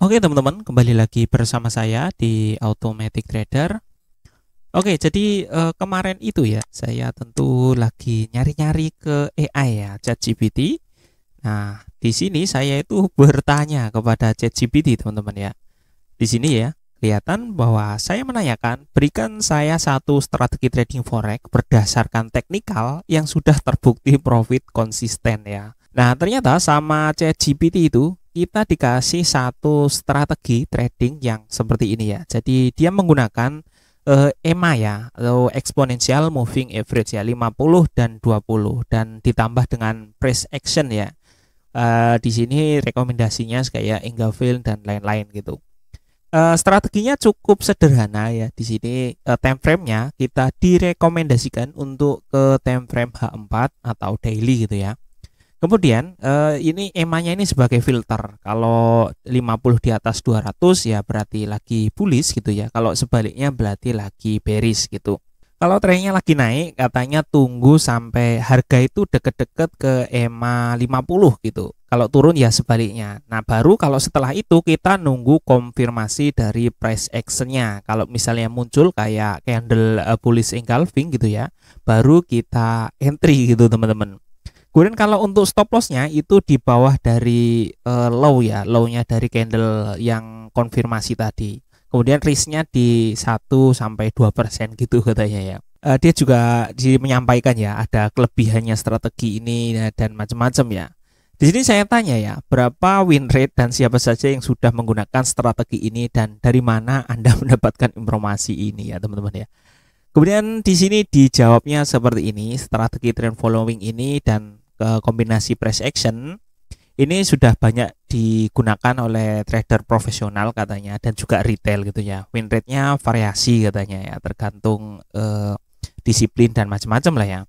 Oke teman-teman, kembali lagi bersama saya di Automatic Trader. Oke, jadi kemarin itu ya, saya tentu lagi nyari-nyari ke AI ya, ChatGPT. Nah, di sini saya itu bertanya kepada ChatGPT teman-teman ya. Di sini ya, kelihatan bahwa saya menanyakan, berikan saya satu strategi trading forex berdasarkan teknikal yang sudah terbukti profit konsisten ya. Nah, ternyata sama ChatGPT itu kita dikasih satu strategi trading yang seperti ini ya. Jadi dia menggunakan EMA ya, atau exponential moving average ya, 50 dan 20 dan ditambah dengan price action ya. Di sini rekomendasinya kayak Engaville dan lain-lain gitu. Strateginya cukup sederhana ya. Di sini time frame-nya kita direkomendasikan untuk ke time frame H4 atau daily gitu ya. Kemudian ini EMA-nya ini sebagai filter. Kalau 50 di atas 200 ya berarti lagi bullish gitu ya. Kalau sebaliknya berarti lagi bearish gitu. Kalau trennya lagi naik, katanya tunggu sampai harga itu deket-deket ke EMA 50 gitu. Kalau turun ya sebaliknya. Nah, baru kalau setelah itu kita nunggu konfirmasi dari price action-nya. Kalau misalnya muncul kayak candle bullish engulfing gitu ya, baru kita entry gitu teman-teman. Kemudian kalau untuk stop loss-nya itu di bawah dari low ya, low-nya dari candle yang konfirmasi tadi. Kemudian risk-nya di 1-2% gitu katanya ya. Dia juga menyampaikan ya ada kelebihannya strategi ini dan macam-macam ya. Di sini saya tanya ya, berapa win rate dan siapa saja yang sudah menggunakan strategi ini dan dari mana Anda mendapatkan informasi ini ya teman-teman ya. Kemudian di sini dijawabnya seperti ini, strategi trend following ini dan kombinasi price action ini sudah banyak digunakan oleh trader profesional katanya dan juga retail gitu ya. Win rate-nya variasi katanya ya, tergantung disiplin dan macam-macam lah ya.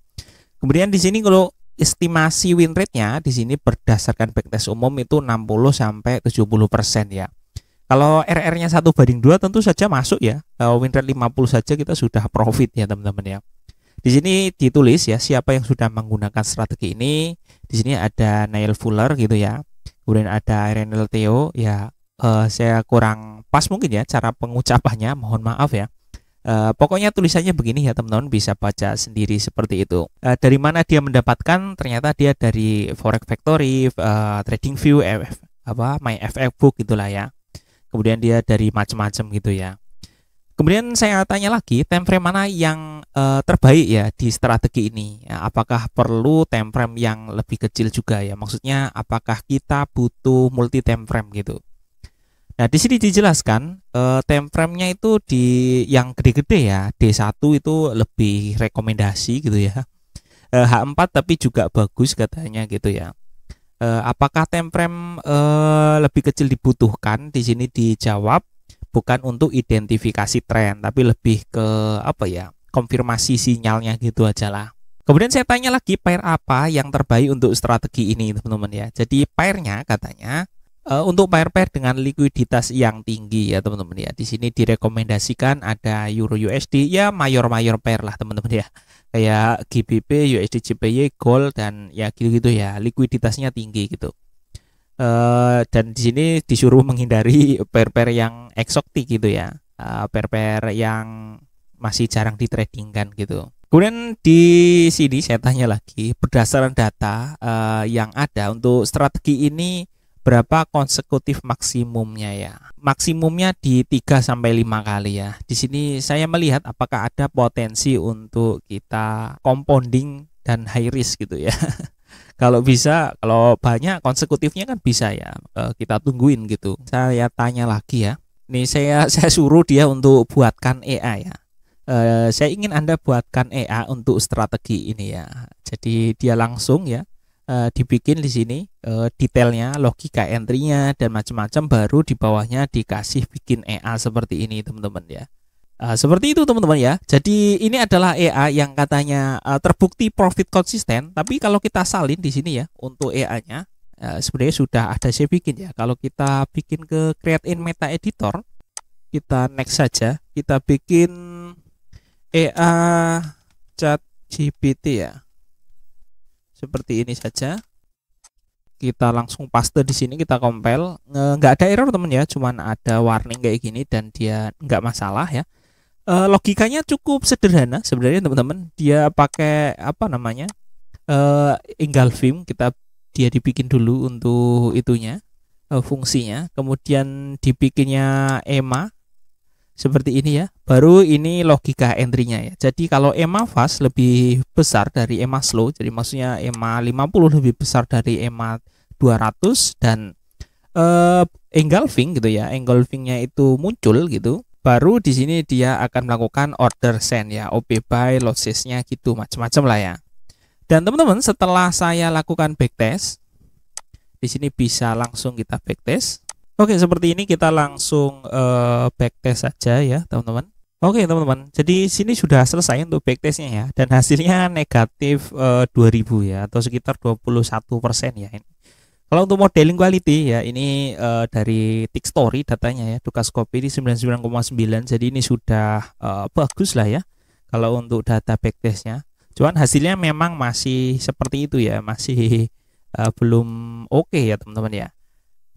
Kemudian di sini kalau estimasi win rate-nya di sini berdasarkan backtest umum itu 60-70% ya. Kalau RR-nya 1:2 tentu saja masuk ya. Win rate 50 saja kita sudah profit ya teman-teman ya. Di sini ditulis ya siapa yang sudah menggunakan strategi ini. Di sini ada Neil Fuller gitu ya. Kemudian ada Renel Theo ya. Saya kurang pas mungkin ya cara pengucapannya, mohon maaf ya. Pokoknya tulisannya begini ya teman-teman, bisa baca sendiri seperti itu. Dari mana dia mendapatkan? Ternyata dia dari Forex Factory, TradingView, MyFX Book gitulah ya. Kemudian dia dari macam-macam gitu ya. Kemudian saya tanya lagi, time frame mana yang terbaik ya di strategi ini? Ya, apakah perlu time frame yang lebih kecil juga ya? Maksudnya apakah kita butuh multi time frame gitu? Nah, di sini dijelaskan time frame-nya itu di yang gede-gede ya, D1 itu lebih rekomendasi gitu ya. H4 tapi juga bagus katanya gitu ya. Apakah time frame lebih kecil dibutuhkan? Di sini dijawab bukan untuk identifikasi tren, tapi lebih ke apa ya, konfirmasi sinyalnya gitu aja lah. Kemudian saya tanya lagi pair apa yang terbaik untuk strategi ini teman-teman ya. Jadi pairnya katanya untuk pair-pair dengan likuiditas yang tinggi ya teman-teman ya. Di sini direkomendasikan ada Euro USD ya, mayor pair lah teman-teman ya. Kayak GBP, USD JPY, Gold dan ya gitu-gitu ya. Likuiditasnya tinggi gitu. Dan di sini disuruh menghindari pair-pair yang eksotik gitu ya, pair-pair yang masih jarang ditradingkan gitu. Kemudian di sini saya tanya lagi, berdasarkan data yang ada untuk strategi ini berapa konsekutif maksimumnya ya? Maksimumnya di 3-5 kali ya. Di sini saya melihat apakah ada potensi untuk kita compounding dan high risk gitu ya. Kalau bisa, kalau banyak konsekutifnya kan bisa ya, kita tungguin gitu. Saya tanya lagi ya. Nih saya suruh dia untuk buatkan EA ya. Saya ingin Anda buatkan EA untuk strategi ini ya. Jadi dia langsung ya dibikin di sini detailnya, logika entry-nya dan macam-macam, baru di bawahnya dikasih bikin EA seperti ini teman-teman ya. Seperti itu teman-teman ya. Jadi ini adalah EA yang katanya terbukti profit konsisten. Tapi kalau kita salin di sini ya untuk EA-nya sebenarnya sudah ada saya bikin ya. Kalau kita bikin ke create in meta editor, kita next saja. Kita bikin EA ChatGPT ya. Seperti ini saja. kita langsung paste di sini, kita compile, nggak ada error teman ya, cuman ada warning kayak gini dan dia nggak masalah ya. Logikanya cukup sederhana sebenarnya teman-teman. Dia pakai apa namanya, engulfing, dia dibikin dulu untuk itunya, fungsinya, kemudian dibikinnya EMA seperti ini ya, baru ini logika entry-nya ya. Jadi kalau EMA fast lebih besar dari EMA slow, jadi maksudnya EMA 50 lebih besar dari EMA 200 dan engulfing gitu ya, engulfingnya itu muncul gitu, baru di sini dia akan melakukan order send ya, OP by losses-nya gitu, macam-macam lah ya. Dan teman-teman, setelah saya lakukan backtest, di sini bisa langsung kita backtest. Oke, seperti ini kita langsung backtest saja ya teman-teman. Oke teman-teman, jadi sini sudah selesai untuk backtestnya ya, dan hasilnya negatif 2000 ya, atau sekitar 21% ya ini. Kalau untuk modeling quality ya, ini dari Tick Story datanya ya, Dukascopy ini 99,9, jadi ini sudah bagus lah ya kalau untuk data backtestnya. Cuman hasilnya memang masih seperti itu ya, masih belum oke ya teman-teman ya.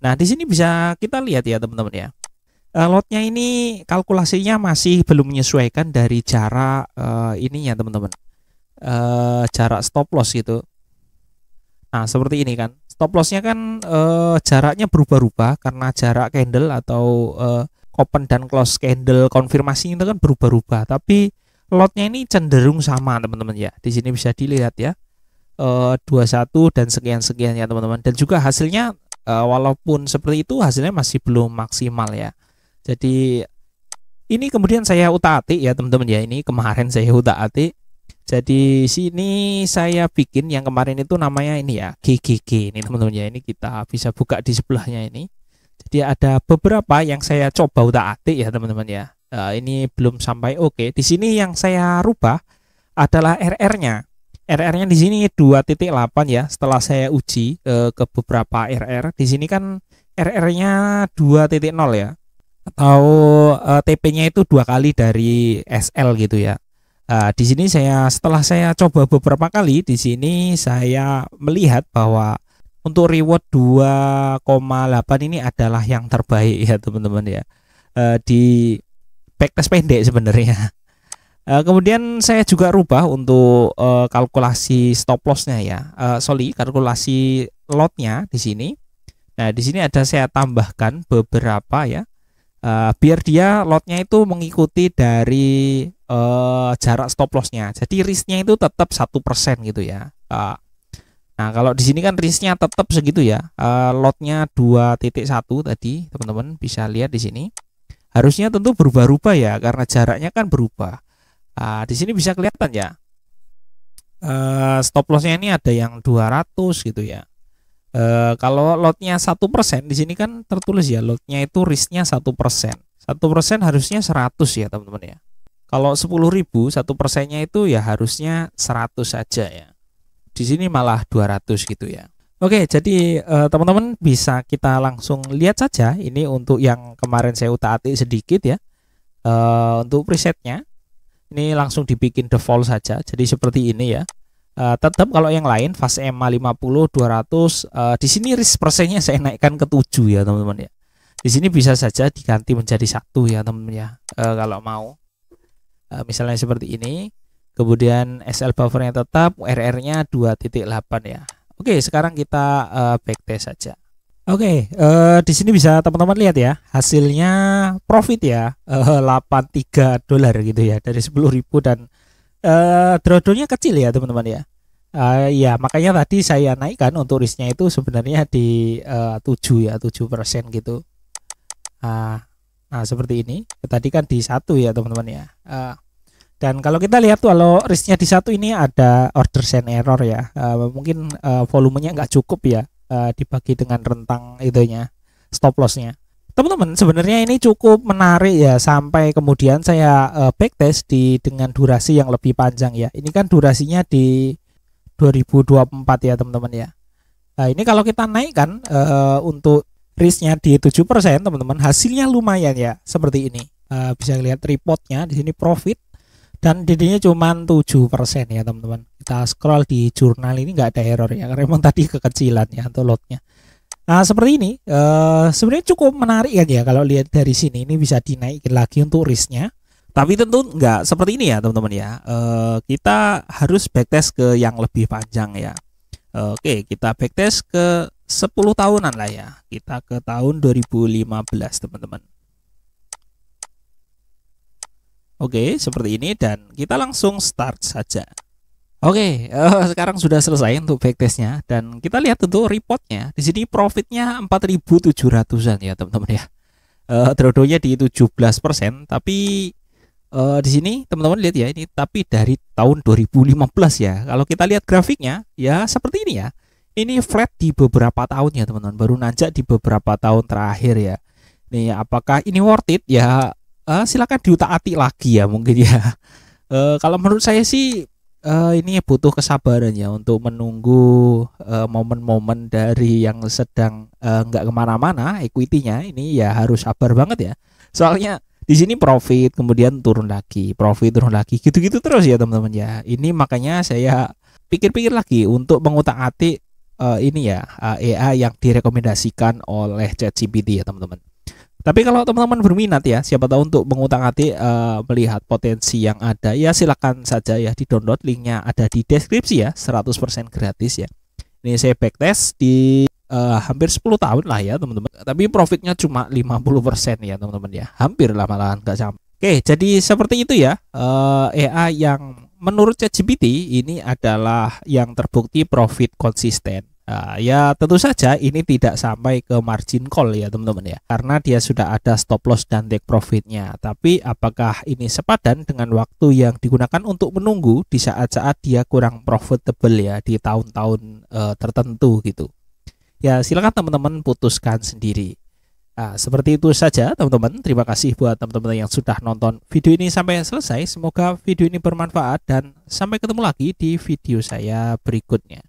Nah, di sini bisa kita lihat ya teman-teman ya. Lotnya ini kalkulasinya masih belum menyesuaikan dari jarak ininya teman-teman. Jarak stop loss gitu. Nah, seperti ini kan. Stop lossnya kan jaraknya berubah-ubah karena jarak candle atau open dan close candle konfirmasi itu kan berubah-ubah. Tapi lotnya ini cenderung sama teman-teman ya. Di sini bisa dilihat ya. 21 dan sekian-sekian ya teman-teman. Dan juga hasilnya walaupun seperti itu hasilnya masih belum maksimal ya. Jadi ini kemudian saya utak-atik ya teman-teman ya, ini kemarin saya utak-atik. Jadi sini saya bikin yang kemarin itu namanya ini ya, GGG ini teman-teman ya, ini kita bisa buka di sebelahnya ini. Jadi ada beberapa yang saya coba utak-atik ya teman-teman ya. Ini belum sampai oke. Di sini yang saya rubah adalah RR-nya. RR-nya di sini 2.8 ya. Setelah saya uji ke beberapa RR, di sini kan RR-nya 2.0 ya. Atau TP-nya itu 2 kali dari SL gitu ya. Di sini setelah saya coba beberapa kali, di sini saya melihat bahwa untuk reward 2,8 ini adalah yang terbaik ya teman-teman ya. Di backtest pendek sebenarnya. Kemudian saya juga rubah untuk kalkulasi stop lossnya ya, kalkulasi lotnya di sini. Nah, di sini ada saya tambahkan beberapa ya, biar dia lotnya itu mengikuti dari jarak stop lossnya. Jadi risknya itu tetap 1% gitu ya. Nah, kalau di sini kan risknya tetap segitu ya. Lotnya 2.1 tadi teman-teman bisa lihat di sini. Harusnya tentu berubah-ubah ya karena jaraknya kan berubah. Di sini bisa kelihatan ya, stop lossnya ini ada yang 200 gitu ya. Kalau lotnya 1%, di sini kan tertulis ya lotnya itu risknya 1%. 1% harusnya 100 ya teman-teman ya. Kalau 10.000 1%-nya itu ya harusnya 100 saja ya. Di sini malah 200 gitu ya. Oke, jadi teman-teman bisa kita langsung lihat saja ini untuk yang kemarin saya utak-atik sedikit ya. Untuk presetnya ini langsung dibikin default saja, jadi seperti ini ya. Tetap kalau yang lain fast EMA 50 200, di sini risk persennya saya naikkan ke 7 ya teman-teman ya. Di sini bisa saja diganti menjadi 1 ya teman-teman ya, kalau mau. Misalnya seperti ini. Kemudian SL buffernya tetap, RR-nya 2.8 ya. Oke, sekarang kita backtest saja. Oke, di sini bisa teman-teman lihat ya, hasilnya profit ya, $83 gitu ya dari 10.000 dan drawdownnya kecil ya teman-teman ya. Ya makanya tadi saya naikkan untuk risknya itu sebenarnya di 7 ya, 7% gitu. Nah seperti ini, tadi kan di 1 ya teman-teman ya. Dan kalau kita lihat tuh kalau risknya di 1 ini ada order send error ya, mungkin volumenya nggak cukup ya. Dibagi dengan rentang itunya stop lossnya. Teman-teman, sebenarnya ini cukup menarik ya, sampai kemudian saya backtest dengan durasi yang lebih panjang ya. Ini kan durasinya di 2024 ya teman-teman ya. Nah, ini kalau kita naikkan untuk risknya di 7% teman-teman, hasilnya lumayan ya seperti ini. Bisa lihat reportnya di sini profit dan didinya cuma 7% ya teman-teman. Kita kita scroll di jurnal ini nggak ada error ya, karena memang tadi kekecilan ya untuk loadnya. Nah seperti ini, sebenarnya cukup menarik kan ya kalau lihat dari sini. Ini bisa dinaikin lagi untuk risknya. Tapi tentu nggak seperti ini ya teman-teman ya. Kita harus backtest ke yang lebih panjang ya. Oke, kita backtest ke 10 tahunan lah ya. Kita ke tahun 2015 teman-teman. Oke, seperti ini dan kita langsung start saja. Oke, sekarang sudah selesai untuk backtestnya dan kita lihat untuk reportnya. Di sini profitnya 4.700-an ya teman-teman ya. Drawdownnya di 17%, tapi di sini teman-teman lihat ya, ini tapi dari tahun 2015 ya. Kalau kita lihat grafiknya ya seperti ini ya. Ini flat di beberapa tahun ya teman-teman, baru nanjak di beberapa tahun terakhir ya. Nih apakah ini worth it ya? Silakan diutak-atik lagi ya mungkin ya. Kalau menurut saya sih ini butuh kesabaran ya untuk menunggu momen-momen dari yang sedang nggak kemana-mana equity-nya. Ini ya harus sabar banget ya. Soalnya di sini profit kemudian turun lagi, profit turun lagi, gitu-gitu terus ya teman-teman ya. Ini makanya saya pikir-pikir lagi untuk mengutak-atik ini ya AI yang direkomendasikan oleh ChatGPT ya teman-teman. Tapi kalau teman-teman berminat ya, siapa tahu untuk mengutak-atik melihat potensi yang ada ya, silakan saja ya di-download, linknya ada di deskripsi ya, 100% gratis ya. Ini saya backtest di hampir 10 tahun lah ya teman-teman. Tapi profitnya cuma 50% ya teman-teman ya. Hampir lah malahan nggak sampai. Oke, jadi seperti itu ya. AI yang menurut ChatGPT ini adalah yang terbukti profit konsisten. Ya tentu saja ini tidak sampai ke margin call ya teman-teman ya, karena dia sudah ada stop loss dan take profitnya. Tapi apakah ini sepadan dengan waktu yang digunakan untuk menunggu di saat-saat dia kurang profitable ya di tahun-tahun tertentu gitu ya? Silakan teman-teman putuskan sendiri. Seperti itu saja teman-teman. Terima kasih buat teman-teman yang sudah nonton video ini sampai selesai. Semoga video ini bermanfaat dan sampai ketemu lagi di video saya berikutnya.